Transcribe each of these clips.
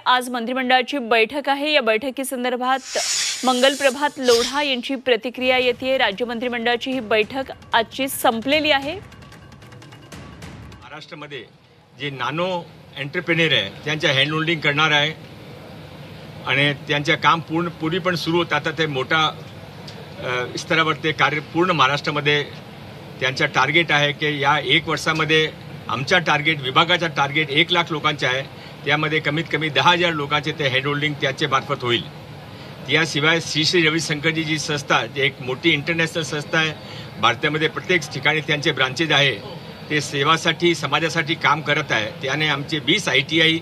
आज मंत्रिमंडळाची बैठक आहे। या बैठकीसंदर्भात मंगलप्रभात लोढा यांची प्रतिक्रिया येते। राज्य मंत्रिमंडळाची ही बैठक आजची संपलेली आहे। महाराष्ट्रामध्ये जे नानो एंटरप्रेन्योर आहे त्यांच्या हँड होल्डिंग करणार आहे आणि त्यांचे काम पूर्वी पण सुरू होतं। आता ते मोठा स्तरावर ते कार्य पूर्ण महाराष्ट्रामध्ये त्यांचा टार्गेट आहे की या 1 वर्षामध्ये आमचा टार्गेट विभागाचा टार्गेट 1 लाख लोकांचा आहे। त्यामध्ये कमीत कमी 10,000 लोकांचे ते हँड होल्डिंग त्याचे मार्फत होईल। त्याशिवाय श्री रविशंकरजी जी संस्था जे एक मोठी इंटरनॅशनल संस्था आहे, भारतामध्ये प्रत्येक ठिकाणी त्यांचे ब्रांचेस आहे, ते सेवासाठी समाजासाठी काम करत आहे। त्याने आमचे 20 ITI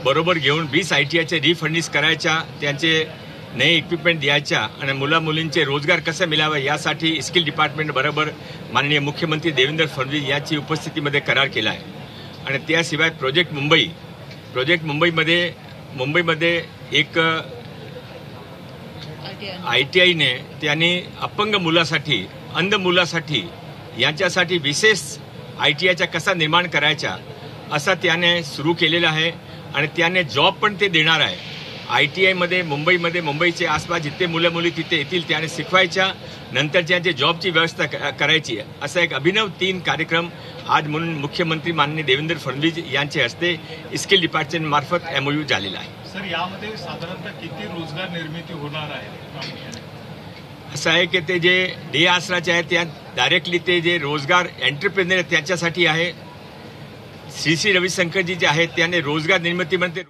बरोबर घेऊन 20 ITIचे रिफंडिंग करायच्या, त्यांचे नए इक्विपमेंट द्यायच्या आणि मुला-मुलींचे रोजगार कसे मिळावे यासाठी स्किल डिपार्टमेंट बरोबर माननीय मुख्यमंत्री देवेंद्र फडणवीस यांची उपस्थितीमध्ये करार केला आहे। आणि त्याशिवाय प्रोजेक्ट मुंबईमध्ये एक ITIने त्यांनी अपंग मुलासाठी अंध मुलासाठी यांच्यासाठी विशेष ITIचा कसा निर्माण करायचा असा त्याने सुरू केलेला आहे आणि त्याने जॉब पण ते देणार आहे। ITI मध्ये मुंबईचे आसपास जिथे मुलं मुली तिथे येतील त्याने शिकवायच्या, नंतर त्यांचे जॉबची व्यवस्था करायची। असा एक अभिनव 3 कार्यक्रम आज म्हणून मुख्यमंत्री माननीय देवेंद्र फडणवीस यांचे हस्ते स्किल डिपार्टमेंट मार्फत MOU झालेला आहे। सर, यामध्ये साधारणतः किती रोजगार निर्मिती होणार आहे? असं आहे की ते जे डे आसराचे आहे त्या डायरेक्टली ते जे रोजगार एंटरप्रेन्योर त्यांच्यासाठी आहे। श्री रविशंकरजी जे आहेत त्याने रोजगार निर्मितीमध्ये